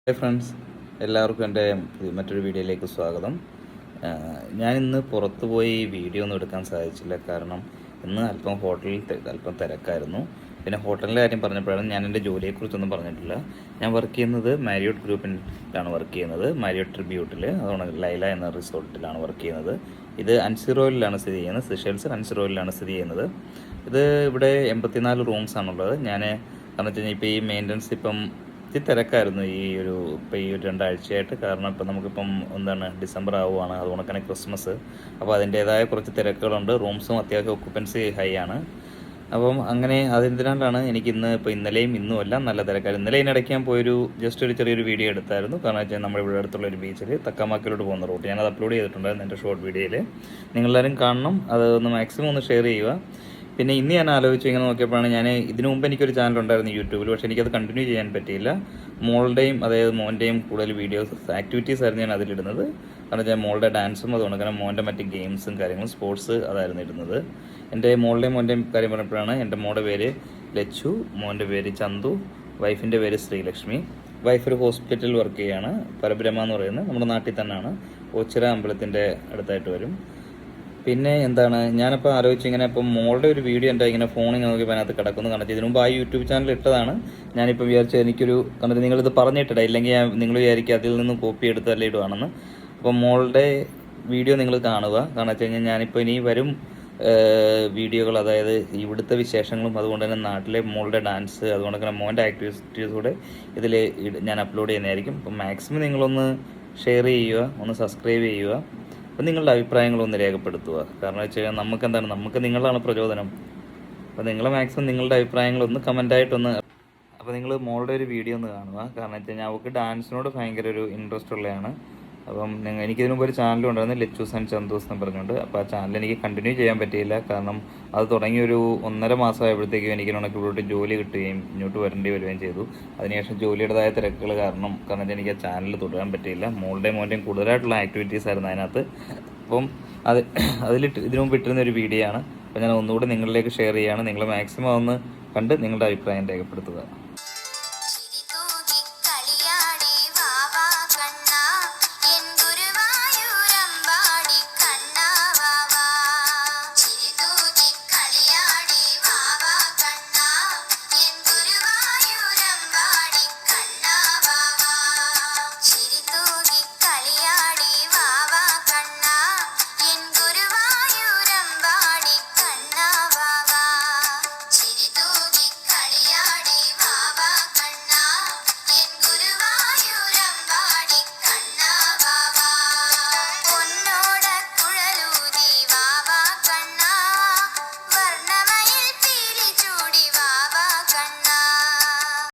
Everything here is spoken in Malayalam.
ഹായ് ഫ്രണ്ട്സ്, എല്ലാവർക്കും എൻ്റെ മറ്റൊരു വീഡിയോയിലേക്ക് സ്വാഗതം. ഞാൻ ഇന്ന് പുറത്തു പോയി വീഡിയോ ഒന്നും എടുക്കാൻ സാധിച്ചില്ല. കാരണം ഇന്ന് അല്പം തിരക്കായിരുന്നു. പിന്നെ ഹോട്ടലിൻ്റെ കാര്യം പറഞ്ഞപ്പോഴാണ് ഞാൻ എൻ്റെ ജോലിയെക്കുറിച്ചൊന്നും പറഞ്ഞിട്ടില്ല. ഞാൻ വർക്ക് ചെയ്യുന്നത് മാരിയോട്ട് ഗ്രൂപ്പിലാണ് വർക്ക് ചെയ്യുന്നത്. മാരിയോട്ട് ട്രിബ്യൂട്ടിൽ, അതുകൊണ്ട് ലൈല എന്ന റിസോർട്ടിലാണ് വർക്ക് ചെയ്യുന്നത്. ഇത് അൻസിറോയിലാണ് സ്ഥിതി ചെയ്യുന്നത്. സിഷൽസ് അൻസിറോയിലാണ് സ്ഥിതി ചെയ്യുന്നത്. ഇത് ഇവിടെ 84 റൂംസാണുള്ളത്. കാരണം വെച്ച് കഴിഞ്ഞാൽ ഇപ്പോൾ ഈ മെയിൻ്റനൻസ് ഇത്തിരി തിരക്കായിരുന്നു ഇപ്പോൾ ഈ ഒരു 2 ആഴ്ചയായിട്ട്. കാരണം ഇപ്പം നമുക്കിപ്പം ഡിസംബർ ആവുകയാണ്, അതുകൊണ്ട് തന്നെ ക്രിസ്മസ്. അപ്പോൾ അതിൻ്റേതായ കുറച്ച് തിരക്കുകളുണ്ട്. റൂംസും അത്യാവശ്യം ഒക്കുപ്പൻസി ഹൈ ആണ്. അപ്പം അങ്ങനെ അതെന്തിനാലാണ് ഇപ്പോൾ ഇന്നലെയും ഇന്നും എല്ലാം നല്ല തിരക്കായിരുന്നു. ഇന്നലെ ഇതിനിടയ്ക്ക് ഞാൻ ജസ്റ്റ് ഒരു ചെറിയൊരു വീഡിയോ എടുത്തായിരുന്നു. കാരണം വെച്ചാൽ നമ്മുടെ ഇവിടെ അടുത്തുള്ള ഒരു ബീച്ചിൽ തക്കമാക്കിലോട്ട് പോകുന്ന റൂട്ട് ഞാനത് അപ്ലോഡ് ചെയ്തിട്ടുണ്ടായിരുന്നു എൻ്റെ ഷോർട്ട് വീഡിയോയിൽ. നിങ്ങളെല്ലാവരും കാണണം, അത് മാക്സിമം ഒന്ന് ഷെയർ ചെയ്യുക. പിന്നെ ഇന്ന് ഞാൻ ആലോചിച്ചു, ഇങ്ങനെ നോക്കിയപ്പോഴാണ് ഇതിനു മുമ്പ് എനിക്കൊരു ചാനൽ ഉണ്ടായിരുന്നു യൂട്യൂബിൽ. പക്ഷേ എനിക്കത് കണ്ടിന്യൂ ചെയ്യാൻ പറ്റിയില്ല. അതായത് മോൻ്റെയും കൂടുതൽ വീഡിയോസ് ആക്ടിവിറ്റീസ് ആയിരുന്നു ഞാൻ അതിലിടുന്നത്. കാരണം വെച്ചാൽ മോളുടെ ഡാൻസും അതുകൊണ്ട് കാരണം മോൻ്റെ മറ്റ് ഗെയിംസും കാര്യങ്ങളും സ്പോർട്സ് അതായിരുന്നു ഇടുന്നത്. എൻ്റെ മോൻ്റെയും കാര്യം പറഞ്ഞപ്പോഴാണ് എൻ്റെ മോളുടെ പേര് ലച്ചു, മോൻ്റെ പേര് ചന്തു, വൈഫിൻ്റെ പേര് ശ്രീലക്ഷ്മി. വൈഫ് ഒരു ഹോസ്പിറ്റലിൽ വർക്ക് ചെയ്യുകയാണ്, പരബ്രഹ്മ എന്ന് പറയുന്നത്, നമ്മുടെ നാട്ടിൽ തന്നെയാണ്. ഓച്ചിറ അമ്പലത്തിൻ്റെ അടുത്തായിട്ട് വരും. പിന്നെ ഞാനിപ്പോൾ ആലോചിച്ച് ഇപ്പം മോളുടെ ഒരു വീഡിയോ ഇങ്ങനെ ഫോണിൽ നോക്കിയപ്പോൾ അതിനകത്ത് കിടക്കുന്നു. കാരണം ഇതിനു മുമ്പ് ആ യൂട്യൂബ് ചാനൽ ഇട്ടതാണ്. ഞാനിപ്പോൾ വിചാരിച്ചത് കാരണം നിങ്ങളിത് പറഞ്ഞിട്ടില്ല, ഇല്ലെങ്കിൽ നിങ്ങൾ വിചാരിക്കുക അതിൽ നിന്ന് കോപ്പി എടുത്തല്ലേ ഇടുവാണെന്ന്. അപ്പം മോളുടെ വീഡിയോ നിങ്ങൾ കാണുക. കാരണം വെച്ച് കഴിഞ്ഞാൽ ഞാനിപ്പോൾ ഇനി വരും വീഡിയോകൾ, അതായത് ഇവിടുത്തെ വിശേഷങ്ങളും അതുകൊണ്ട് തന്നെ നാട്ടിലെ മോളുടെ ഡാൻസ്, അതുകൊണ്ട് തന്നെ മോൻ്റെ ആക്ടിവിറ്റീസ് കൂടെ ഇതിൽ ഞാൻ അപ്ലോഡ് ചെയ്യുന്നതായിരിക്കും. അപ്പം മാക്സിമം നിങ്ങളൊന്ന് ഷെയർ ചെയ്യുക, ഒന്ന് സബ്സ്ക്രൈബ് ചെയ്യുക. അപ്പം നിങ്ങളുടെ അഭിപ്രായങ്ങളൊന്ന് രേഖപ്പെടുത്തുക. കാരണം വെച്ച് കഴിഞ്ഞാൽ നമുക്ക് നിങ്ങളാണ് പ്രചോദനം. അപ്പോൾ നിങ്ങൾ മാക്സിമം നിങ്ങളുടെ അഭിപ്രായങ്ങളൊന്ന് കമൻ്റായിട്ടൊന്ന്. അപ്പോൾ നിങ്ങൾ മോളുടെ ഒരു വീഡിയോ ഒന്ന് കാണുക. കാരണം വെച്ച് കഴിഞ്ഞാൽ അവൾക്ക് ഡാൻസിനോട് ഭയങ്കര ഒരു ഇൻട്രസ്റ്റ് ഉള്ളതാണ്. അപ്പം എനിക്കിതിനു മുമ്പ് ഒരു ചാനലും ഉണ്ടായിരുന്നു, ലച്ചൂസ് ആൻഡ് ചന്തൂസ് എന്ന് പറഞ്ഞുകൊണ്ട്. അപ്പോൾ ആ ചാനൽ എനിക്ക് കണ്ടിന്യൂ ചെയ്യാൻ പറ്റിയില്ല. കാരണം അത് തുടങ്ങി ഒരു 1.5 മാസമായപ്പോഴത്തേക്കും ഇവിടെ ജോലി കിട്ടുകയും ഇങ്ങോട്ട് വരേണ്ടി വരികയും ചെയ്തു. അതിനുശേഷം ജോലിയുടേതായ തിരക്കുകൾ കാരണം എനിക്ക് ആ ചാനൽ തുടരാൻ പറ്റിയില്ല. മോൻ്റെയും കൂടുതലായിട്ടുള്ള ആക്ടിവിറ്റീസ് ആയിരുന്നു അതിനകത്ത്. അപ്പം ഇതിനു മുമ്പ് ഇട്ടിരുന്ന ഒരു വീഡിയോ ആണ്. അപ്പോൾ ഞാൻ ഒന്നുകൂടി നിങ്ങളിലേക്ക് ഷെയർ ചെയ്യുകയാണ്. നിങ്ങൾ മാക്സിമം ഒന്ന് കണ്ട് നിങ്ങളുടെ അഭിപ്രായം രേഖപ്പെടുത്തുക.